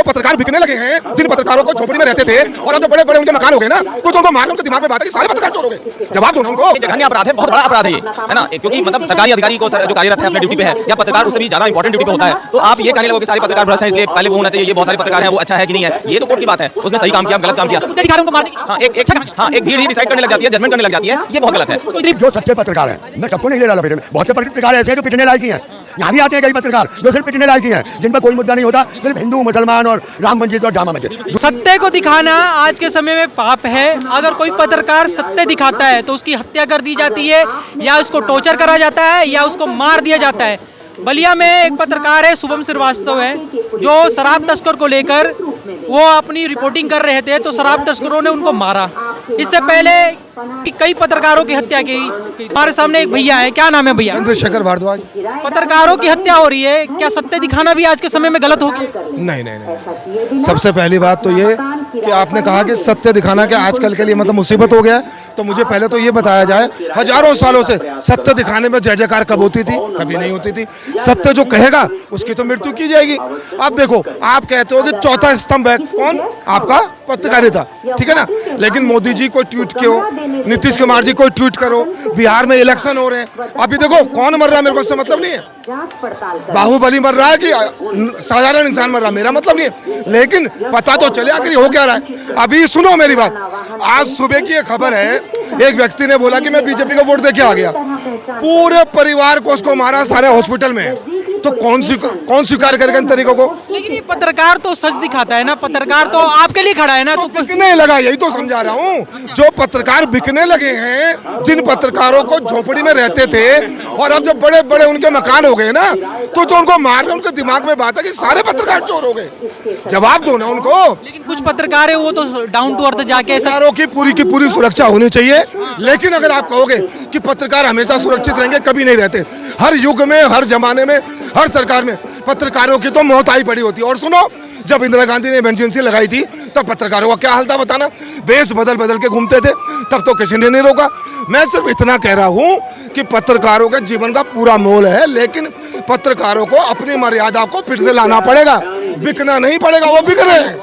पत्रकार बिकने लगे हैं, जिन पत्रकारों को झोपड़ी में रहते थे और अब जो बड़े बड़े उनके मकान हो गए ना, तो जो उनको मारने उनके दिमाग में बात है कि सारे पत्रकार चोर हो गए। जवाब दो ना उनको। जघन्य अपराध है, बहुत बड़ा अपराध है ये, है ना, क्योंकि मतलब सरकारी अधिकारी को जो कार्यरत है अपने ड्यूटी पे है या पत्रकार उससे भी ज्यादा इंपॉर्टेंट ड्यूटी पे होता है, तो आप ये कहने लगो कि सारे पत्रकार भ्रष्ट हैं इसलिए पहले वो होना चाहिए, ये बहुत सारे पत्रकार हैं वो अच्छा है कि नहीं है, ये तो कोर्ट की बात है। उसने सही काम किया, गलत काम किया, एक भीड़ ही डिसाइड करने लग जाती है, जजमेंट करने लग जाती है, ये बहुत गलत है। जो सच्चे पत्रकार हैं, मैं सबको नहीं ले रहा, बहुत से पत्रकार ऐसे हैं जो पिटने लायक ही हैं। यहाँ भी आते हैं कई पत्रकार जो सिर्फ पिटने लायक ही हैं, जिन पर कोई मुद्दा नहीं होता, सिर्फ हिंदू मुसलमान और राम मंदिर और ड्रामा मंदिर। सत्य को दिखाना आज के समय में पाप है। अगर कोई पत्रकार सत्य दिखाता है तो उसकी हत्या कर दी जाती है या उसको टॉर्चर करा जाता है या उसको मार दिया जाता है। बलिया में एक पत्रकार है, शुभम श्रीवास्तव है, जो शराब तस्कर को लेकर वो अपनी रिपोर्टिंग कर रहे थे तो शराब तस्करों ने उनको मारा। इससे पहले कई पत्रकारों की हत्या की। हमारे सामने एक भैया है, क्या नाम है भैया? चंद्रशेखर भारद्वाज। पत्रकारों की हत्या हो रही है, क्या सत्य दिखाना भी आज के समय में गलत हो गया? नहीं। सबसे पहली बात तो ये कि आपने कहा कि सत्य दिखाना क्या आजकल के लिए मतलब मुसीबत हो गया, तो मुझे पहले तो ये बताया जाए, हजारों सालों से सत्य दिखाने में जय जयकार कब होती थी? कभी नहीं होती थी। सत्य जो कहेगा उसकी तो मृत्यु की जाएगी। अब देखो, आप कहते हो कि चौथा स्तंभ है कौन? आपका पत्रकारिता, ठीक है ना। लेकिन मोदी जी को ट्वीट करो, नीतीश कुमार जी को ट्वीट करो, बिहार में इलेक्शन हो रहे हैं, अभी देखो कौन मर रहा है, मेरे को इससे मतलब नहीं है। बाहुबली मर रहा है कि साधारण इंसान मर रहा है, मेरा मतलब नहीं है, लेकिन पता तो चले आखिर हो क्या रहा है। अभी सुनो मेरी बात, आज सुबह की एक खबर है, एक व्यक्ति ने बोला कि मैं बीजेपी को वोट देके आ गया, पूरे परिवार को उसको मारा, सारे हॉस्पिटल में, तो कौन स्वीकार करेगा इन तरीकों को? लेकिन ये पत्रकार तो सच दिखाता है ना, पत्रकार तो आपके लिए खड़ा है ना। तो बिकने लगा, यही तो समझा रहा हूँ। जो पत्रकार बिकने लगे हैं, जिन पत्रकारों को झोपड़ी में रहते थे और अब जो बड़े बड़े उनके मकान हो गए ना, तो जो उनको मार रहे उनके दिमाग में बात है कि सारे पत्रकार चोर हो गए। जवाब दो ना उनको। लेकिन कुछ पत्रकार है वो तो डाउन टू अर्थ जाके पत्रकारों की पूरी सुरक्षा होनी चाहिए। लेकिन अगर आप कहोगे कि पत्रकार हमेशा सुरक्षित रहेंगे, कभी नहीं रहते। हर युग में, हर जमाने में, हर सरकार में पत्रकारों की तो मौत आई पड़ी होती है। और सुनो, जब इंदिरा गांधी ने इमरजेंसी लगाई थी तब पत्रकारों का क्या हाल था बताना? बेस बदल के घूमते थे, तब तो किसी ने नहीं रोका। मैं सिर्फ इतना कह रहा हूँ कि पत्रकारों के जीवन का पूरा मोल है, लेकिन पत्रकारों को अपनी मर्यादा को फिर से लाना पड़ेगा, बिकना नहीं पड़ेगा। वो बिक रहे हैं,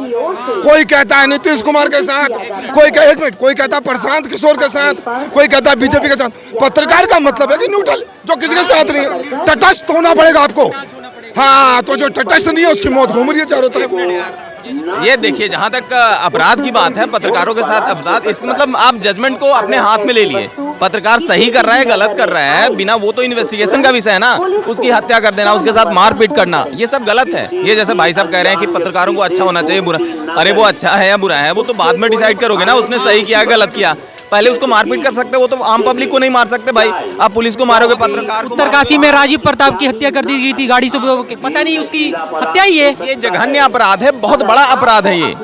कोई कहता है नीतीश कुमार के साथ, कोई कहता है प्रशांत किशोर के साथ, कोई कहता है बीजेपी के साथ। पत्रकार का मतलब है कि न्यूट्रल, जो किसी के साथ नहीं है, तटस्थ होना पड़ेगा आपको। हाँ, तो जो तटस्थ नहीं है उसकी मौत घूम रही है चारों तरफ। ये देखिए, जहाँ तक अपराध की बात है, पत्रकारों के साथ अपराध, इस मतलब आप जजमेंट को अपने हाथ में ले लिए। पत्रकार सही कर रहा है, गलत कर रहा है, बिना वो तो इन्वेस्टिगेशन का विषय है ना, उसकी हत्या कर देना, उसके साथ मारपीट करना, ये सब गलत है। ये जैसे भाई साहब कह रहे हैं कि पत्रकारों को अच्छा होना चाहिए, बुरा, अरे वो अच्छा है या बुरा है वो तो बाद में डिसाइड करोगे ना, उसने सही किया गलत किया। पहले उसको मारपीट कर सकते, वो तो आम पब्लिक को नहीं मार सकते भाई। आप पुलिस को मारोगे, पत्रकार को। उत्तरकाशी में राजीव प्रताप की हत्या कर दी गई थी गाड़ी से, पता नहीं उसकी हत्या ही है। ये जघन्य अपराध है, बहुत बड़ा अपराध है ये,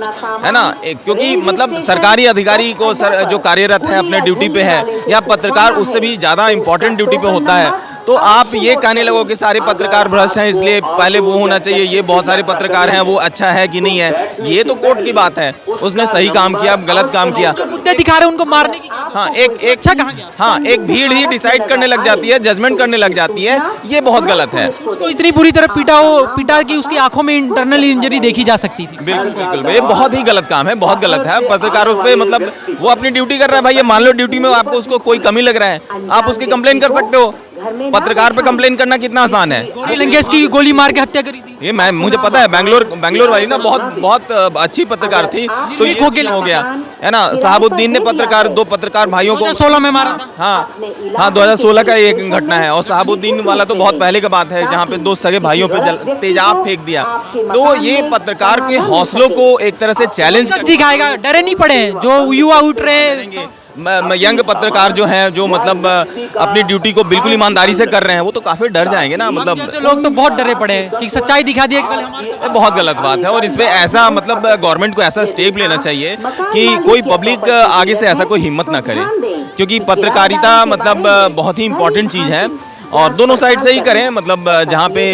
है ना, क्योंकि मतलब सरकारी अधिकारी को जो कार्यरत है अपने ड्यूटी पे है या पत्रकार उससे भी ज्यादा इंपॉर्टेंट ड्यूटी पे होता है, तो आप ये कहने लगो कि सारे पत्रकार भ्रष्ट हैं इसलिए पहले वो होना चाहिए, ये बहुत सारे पत्रकार हैं वो अच्छा है कि नहीं है, ये तो कोर्ट की बात है। उसने सही काम किया, गलत काम किया, मुद्दे दिखा रहे उनको मारने की। हाँ, एक भीड़ ही डिसाइड करने लग जाती है, जजमेंट करने लग जाती है, ये बहुत गलत है। उसको इतनी बुरी तरह पीटा कि उसकी आंखों में इंटरनल इंजरी देखी जा सकती थी। बिल्कुल, ये बहुत ही गलत काम है, बहुत गलत है। पत्रकारों पे मतलब वो अपनी ड्यूटी कर रहा है भाई, ये मान लो ड्यूटी में आपको उसको कोई कमी लग रहा है, आप उसकी कंप्लेन कर सकते हो। पत्रकार पे कंप्लेन करना कितना आसान है। गौरी लंकेश की गोली मार के हत्या करी थी, ये मुझे पता है। बैंगलोर वाली ना बहुत अच्छी पत्रकार थी, तो ये हो गया है ना। शहाबुद्दीन ने दो पत्रकार भाइयों को 2016 में मारा था। हाँ 2016 का एक घटना है, और शहाबुद्दीन वाला तो बहुत पहले की बात है, जहाँ पे दो सगे भाइयों पे तेजाब फेंक दिया। तो ये पत्रकार के हौसलों को एक तरह से चैलेंज दिखाएगा। डरे नहीं पड़े जो युवा उठ रहे हैं, यंग पत्रकार जो हैं, जो मतलब अपनी ड्यूटी को बिल्कुल ईमानदारी से कर रहे हैं, वो तो काफी डर जाएंगे ना। मतलब जैसे लोग तो बहुत डरे पड़े हैं कि सच्चाई दिखा दी कल हमारे। बहुत गलत बात है, और इसमें ऐसा मतलब गवर्नमेंट को ऐसा स्टेप लेना चाहिए कि कोई पब्लिक आगे से ऐसा कोई हिम्मत ना करे, क्योंकि पत्रकारिता मतलब बहुत ही इंपॉर्टेंट चीज है, और दोनों साइड से ही करें। मतलब जहाँ पे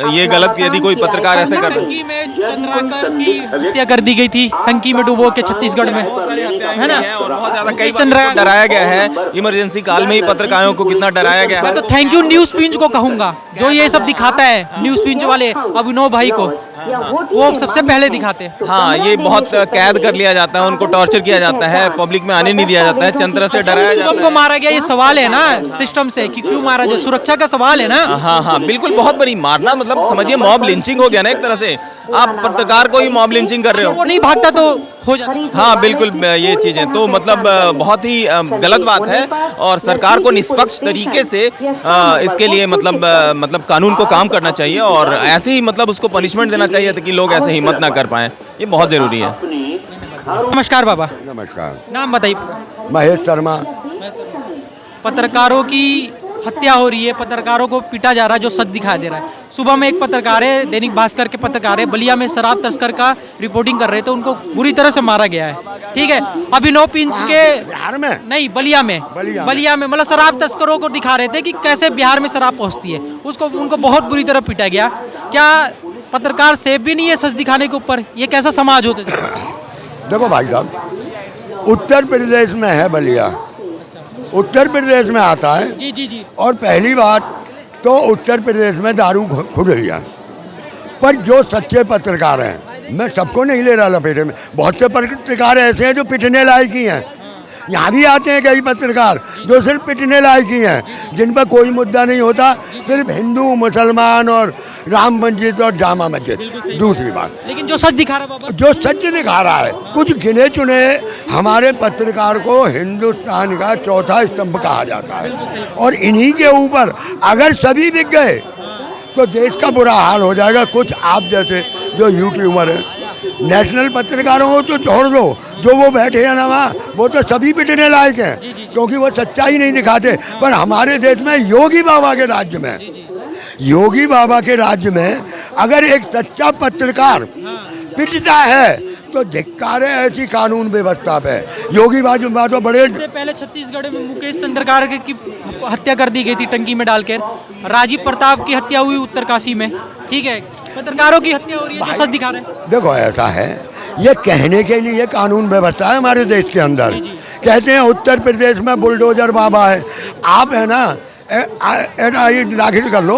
ये गलत, यदि कोई पत्रकार ऐसे कर टंकी में चंद्राकर की हत्या कर दी गई थी, टंकी में डूबो के छत्तीसगढ़ में, है ना, और बहुत ज्यादा कई चंद्राकर डराया गया है। इमरजेंसी काल में ही पत्रकारों को कितना डराया गया है। मैं तो थैंक यू न्यूज पिंच को कहूंगा जो ये सब दिखाता है, न्यूज पिंच वाले अभिनव भाई को। वो सबसे पहले दिखाते हैं। हाँ, ये बहुत कैद कर लिया जाता है, उनको टॉर्चर किया जाता है, पब्लिक में आने नहीं दिया जाता है, चंद्र से डराया जाता शुभम को मारा गया, ये सवाल है ना सिस्टम से कि क्यों मारा जाए, सुरक्षा का सवाल है ना। है। हाँ हाँ बिल्कुल, बहुत बड़ी मारना, मतलब समझिए मॉब लिंचिंग हो गया ना एक तरह से। आप पत्रकार को ही मॉब लिंचिंग कर रहे वो हो। नहीं भागता तो हो जाता। हाँ बिल्कुल, ये चीजें तो मतलब बहुत ही गलत बात है, और सरकार को निष्पक्ष तरीके से इसके लिए मतलब कानून को काम करना चाहिए, और ऐसे ही मतलब उसको पनिशमेंट देना चाहिए ताकि लोग ऐसे हिम्मत ना कर पाए। ये बहुत जरूरी है। नमस्कार बाबा, नमस्कार। नाम बताइए। महेश शर्मा। पत्रकारों की हत्या हो रही है, पत्रकारों को पीटा जा रहा है, जो सच दिखाई दे रहा है। सुबह में एक पत्रकार है, दैनिक भास्कर के पत्रकार है, बलिया में शराब तस्कर का रिपोर्टिंग कर रहे थे, उनको बुरी तरह से मारा गया है। ठीक है, अभिनव पिंच के बिहार में नहीं, बलिया में मतलब शराब तस्करों को दिखा रहे थे कि कैसे बिहार में शराब पहुंचती है, उसको उनको बहुत बुरी तरह पीटा गया। क्या पत्रकार सेफ भी नहीं है सच दिखाने के ऊपर? ये कैसा समाज होता है? देखो भाई साहब, उत्तर प्रदेश में है बलिया, उत्तर प्रदेश में आता है। जी जी जी। और पहली बात तो उत्तर प्रदेश में दारू खुल रही है, पर जो सच्चे पत्रकार हैं, मैं सबको नहीं ले रहा लपेटे में, बहुत से पत्रकार ऐसे हैं जो पिटने लायक ही हैं। यहाँ भी आते हैं कई पत्रकार जो सिर्फ पिटने लायक ही हैं, जिन पर कोई मुद्दा नहीं होता, सिर्फ हिंदू मुसलमान और राम मंदिर और जामा मस्जिद। दूसरी बात, लेकिन जो सच दिखा रहा बाबा, जो सच दिखा रहा है, कुछ गिने चुने हमारे पत्रकार को हिंदुस्तान का चौथा स्तंभ कहा जाता है, और इन्हीं के ऊपर अगर सभी बिक गए तो देश का बुरा हाल हो जाएगा। कुछ आप जैसे जो यूट्यूबर हैं, नेशनल पत्रकारों को तो छोड़ दो, जो वो बैठे हैं ना वहाँ, वो तो सभी पिटने लायक हैं, क्योंकि वो सच्चाई नहीं दिखाते। पर हमारे देश में योगी बाबा के राज्य में, योगी बाबा के राज्य में अगर एक सच्चा पत्रकार पिटता है तो धिक्कार है ऐसी कानून व्यवस्था पे। योगी बाबा तो बड़े, इससे पहले छत्तीसगढ़ में मुकेश चंद्रकार की हत्या कर दी गई थी टंकी में डालकर, राजीव प्रताप की हत्या हुई उत्तरकाशी में। ठीक है, पत्रकारों की हत्या हो रही है, जो सच दिखा रहे हैं। देखो ऐसा है, ये कहने के लिए कानून व्यवस्था है हमारे देश के अंदर। कहते हैं उत्तर प्रदेश में बुलडोजर बाबा है, आप है ना दाखिल कर लो,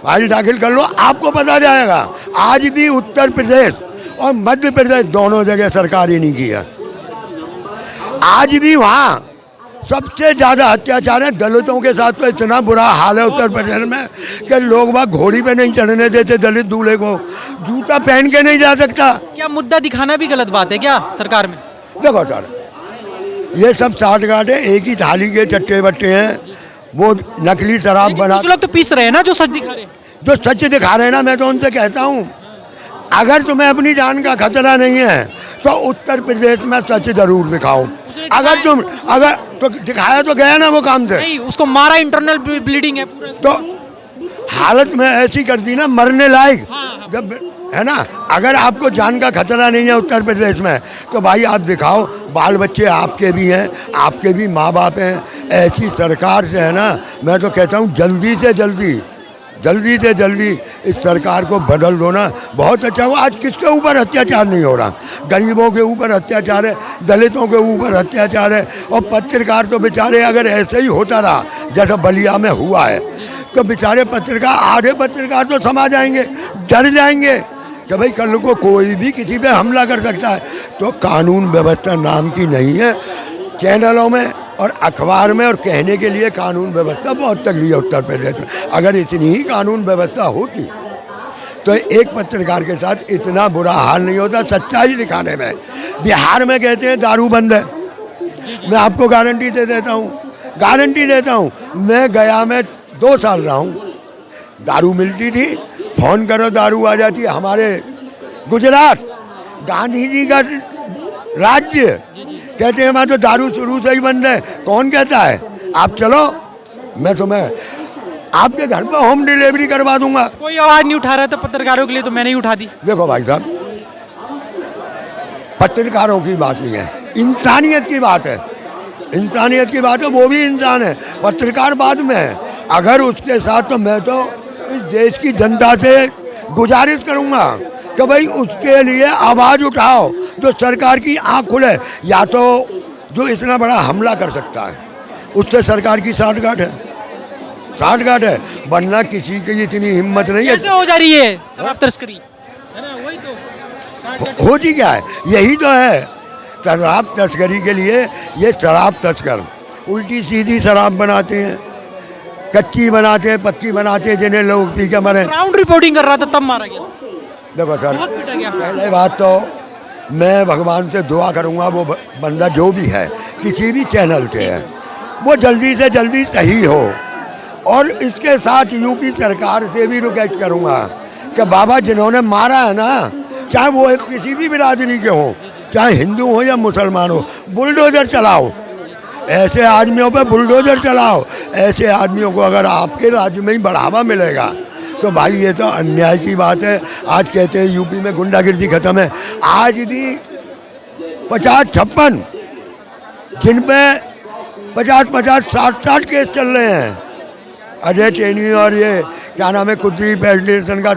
आज दाखिल कर लो, आपको पता जाएगा। आज भी उत्तर प्रदेश और मध्य प्रदेश दोनों जगह सरकार ही नहीं किया। आज भी वहाँ सबसे ज़्यादा अत्याचार है दलितों के साथ। तो इतना बुरा हाल है उत्तर प्रदेश में कि लोग वहाँ घोड़ी पे नहीं चढ़ने देते दलित दूल्हे को, जूता पहन के नहीं जा सकता। क्या मुद्दा दिखाना भी गलत बात है क्या सरकार में? देखो सर, ये सब साठ गांठ है, एक ही थाली के चट्टे बट्टे हैं, वो नकली शराब बना। कुछ लोग तो पीस रहे हैं ना जो सच दिखा रहे हैं। जो सच दिखा रहे हैं ना, मैं तो उनसे कहता हूँ, अगर तुम्हें अपनी जान का खतरा नहीं है तो उत्तर प्रदेश में सच जरूर दिखाओ। अगर तो दिखाया तो गया ना वो काम से, नहीं उसको मारा, इंटरनल ब्लीडिंग है पूरा, तो हालत में ऐसी कर दी ना मरने लायक। जब है ना, अगर आपको जान का खतरा नहीं है उत्तर प्रदेश में तो भाई आप दिखाओ। बाल बच्चे आपके भी हैं, आपके भी माँ बाप हैं। ऐसी सरकार से है ना, मैं तो कहता हूँ जल्दी से जल्दी इस सरकार को बदल दो ना, बहुत अच्छा हो। आज किसके ऊपर अत्याचार नहीं हो रहा? गरीबों के ऊपर अत्याचार है, दलितों के ऊपर अत्याचार है, और पत्रकार तो बेचारे अगर ऐसे ही होता रहा जैसा बलिया में हुआ है तो बेचारे पत्रकार, आधे पत्रकार तो समा जाएंगे, डर जाएंगे कि भाई कल को कोई भी किसी पे हमला कर सकता है। तो कानून व्यवस्था नाम की नहीं है चैनलों में और अखबार में, और कहने के लिए कानून व्यवस्था बहुत तगड़ी है उत्तर प्रदेश में। अगर इतनी ही कानून व्यवस्था होती तो एक पत्रकार के साथ इतना बुरा हाल नहीं होता सच्चाई दिखाने में। बिहार में कहते हैं दारू बंद है, मैं आपको गारंटी दे देता हूँ, मैं गया में 2 साल रहा हूँ, दारू मिलती थी, फोन करो दारू आ जाती है। हमारे गुजरात गांधी जी का राज्य, कहते हैं वहाँ तो दारू शुरू से ही बंद है। कौन कहता है? आप चलो, मैं तुम्हें आपके घर पर होम डिलीवरी करवा दूंगा। कोई आवाज नहीं उठा रहा था पत्रकारों के लिए, तो मैंने ही उठा दी। देखो भाई साहब, पत्रकारों की बात नहीं है, इंसानियत की बात है, इंसानियत की बात है। वो भी इंसान है, पत्रकार बाद में है। अगर उसके साथ, तो मैं तो इस देश की जनता से गुजारिश करूंगा कि भाई उसके लिए आवाज़ उठाओ, जो सरकार की आँख खुले। या तो जो इतना बड़ा हमला कर सकता है उससे सरकार की साठगांठ है, वरना किसी की इतनी हिम्मत नहीं है। कैसे हो जा रही है शराब तस्करी? है ना, वही तो होती क्या है, यही तो है शराब तस्करी के लिए। ये शराब तस्कर उल्टी सीधी शराब बनाते हैं, कच्ची बनाते हैं, पक्की बनाते हैं, जिन्हें लोग पी के मरे। ग्राउंड रिपोर्टिंग कर रहा था तब मारा गया, देखो सर, बहुत पीटा गया। पहले बात तो मैं भगवान से दुआ करूंगा वो बंदा जो भी है किसी भी चैनल से है वो जल्दी से जल्दी सही हो। और इसके साथ यूपी सरकार से भी रिक्वेस्ट करूंगा कि बाबा जिन्होंने मारा है ना, चाहे वो एक किसी भी बिरादरी के हो, चाहे हिंदू हो या मुसलमान हो, बुलडोजर चलाओ, ऐसे आदमियों पे बुलडोजर चलाओ। ऐसे आदमियों को अगर आपके राज्य में ही बढ़ावा मिलेगा तो भाई ये तो अन्याय की बात है। आज कहते हैं यूपी में गुंडागिर्दी खत्म है, आज भी 50-56 जिन पे 50-50 60-60 केस चल रहे हैं। अजय चेनी और ये क्या नाम है कुत्री फेडरेशन का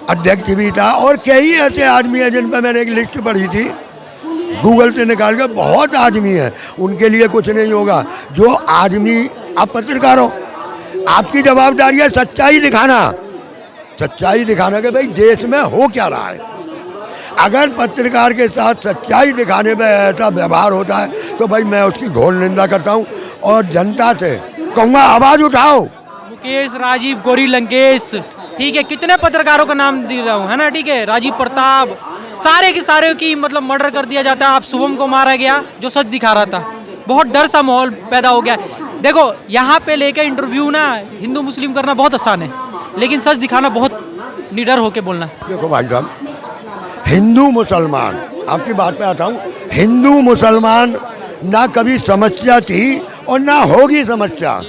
अध्यक्ष भी था, और कई ऐसे आदमी हैं जिन पर मैंने एक लिस्ट पढ़ी थी गूगल से निकाल कर, बहुत आदमी हैं, उनके लिए कुछ नहीं होगा। जो आदमी, आप पत्रकार हो, आपकी जवाबदारी है सच्चाई दिखाना, सच्चाई दिखाना कि भाई देश में हो क्या रहा है। अगर पत्रकार के साथ सच्चाई दिखाने में ऐसा व्यवहार होता है तो भाई मैं उसकी घोर निंदा करता हूँ और जनता से कहूँगा आवाज़ उठाओ। मुकेश, राजीव, गौरी लंकेश, ठीक है, कितने पत्रकारों का नाम दे रहा हूँ, है ना, ठीक है, राजीव प्रताप, सारे के सारे की मतलब मर्डर कर दिया जाता है। आप शुभम को मारा गया जो सच दिखा रहा था, बहुत डर सा माहौल पैदा हो गया। देखो यहाँ पे लेके इंटरव्यू ना हिंदू मुस्लिम करना बहुत आसान है, लेकिन सच दिखाना बहुत निडर होके बोलना है। देखो भाई साहब, हिंदू मुसलमान, आपकी बात पे आता हूँ, हिंदू मुसलमान ना कभी समस्या थी और ना होगी समस्या।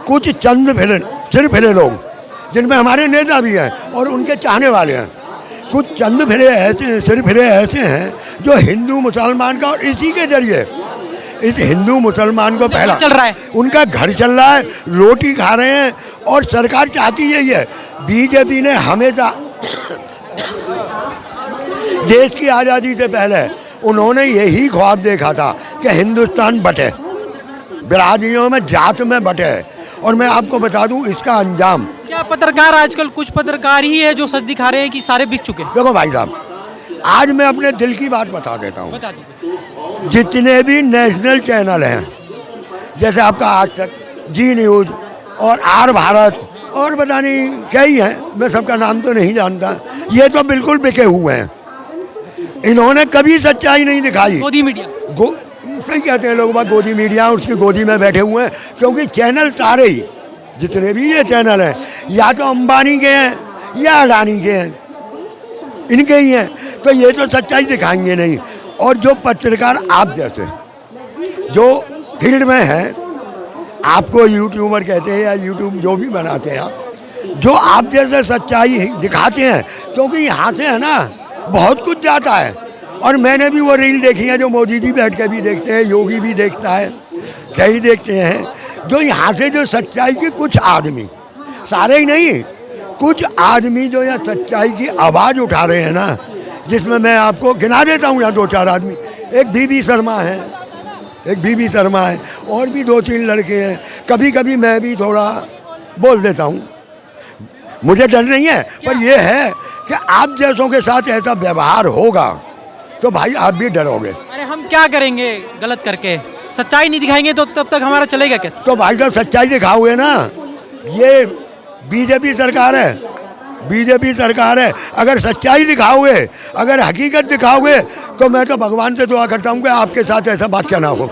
कुछ चंद फिरे लोग जिनमें हमारे नेता भी हैं और उनके चाहने वाले हैं, कुछ चंद फिरे ऐसे हैं जो हिंदू मुसलमान का, और इसी के जरिए इस हिंदू मुसलमान को पहला चल रहा है, उनका घर चल रहा है, रोटी खा रहे हैं। और सरकार चाहती यही है। बीजेपी ने हमेशा देश की आज़ादी से पहले उन्होंने यही ख्वाब देखा था कि हिंदुस्तान बटे, बिरादरियों में, जात में बटे। और मैं आपको बता दूं इसका अंजाम क्या पत्रकार आजकल कुछ पत्रकार ही है जो सच दिखा रहे हैं कि सारे बिक चुके हैं? देखो भाई साहब, आज मैं अपने दिल की बात बता देता हूँ। बता दीजिए। जितने भी नेशनल चैनल हैं, जैसे आपका आज तक, जी न्यूज़ और आर भारत और पता नहीं कई हैं, मैं सबका नाम तो नहीं जानता, ये तो बिल्कुल बिके हुए हैं। इन्होंने कभी सच्चाई नहीं दिखाई। मोदी मीडिया सही कहते हैं लोग, बात गोदी मीडिया उसकी गोदी में बैठे हुए हैं, क्योंकि चैनल सारे ही जितने भी ये चैनल हैं या तो अंबानी के हैं या अडानी के हैं, इनके ही हैं, तो ये तो सच्चाई दिखाएंगे नहीं। और जो पत्रकार आप जैसे जो फील्ड में हैं, आपको यूट्यूबर कहते हैं या यूट्यूब जो भी बनाते हैं आप, जो आप जैसे सच्चाई दिखाते हैं, क्योंकि यहाँ से है ना बहुत कुछ जाता है। और मैंने भी वो रील देखी है जो मोदी जी बैठ के भी देखते हैं, योगी भी देखता है, कई देखते हैं, जो यहाँ से जो सच्चाई के कुछ आदमी, सारे ही नहीं, कुछ आदमी जो यहाँ सच्चाई की आवाज़ उठा रहे हैं ना, जिसमें मैं आपको गिना देता हूँ यहाँ 2-4 आदमी। एक बीबी शर्मा है, और भी 2-3 लड़के हैं। कभी कभी मैं भी थोड़ा बोल देता हूँ, मुझे डर नहीं है, पर यह है कि आप जैसों के साथ ऐसा व्यवहार होगा तो भाई आप भी डरोगे। अरे हम क्या करेंगे गलत करके? सच्चाई नहीं दिखाएंगे तो तब तक हमारा चलेगा कैसे? तो भाई साहब सच्चाई दिखाओगे ना। ये बीजेपी सरकार है, अगर सच्चाई दिखाओगे, अगर हकीकत दिखाओगे, तो मैं तो भगवान से दुआ करता हूँ कि आपके साथ ऐसा बात क्या ना हो।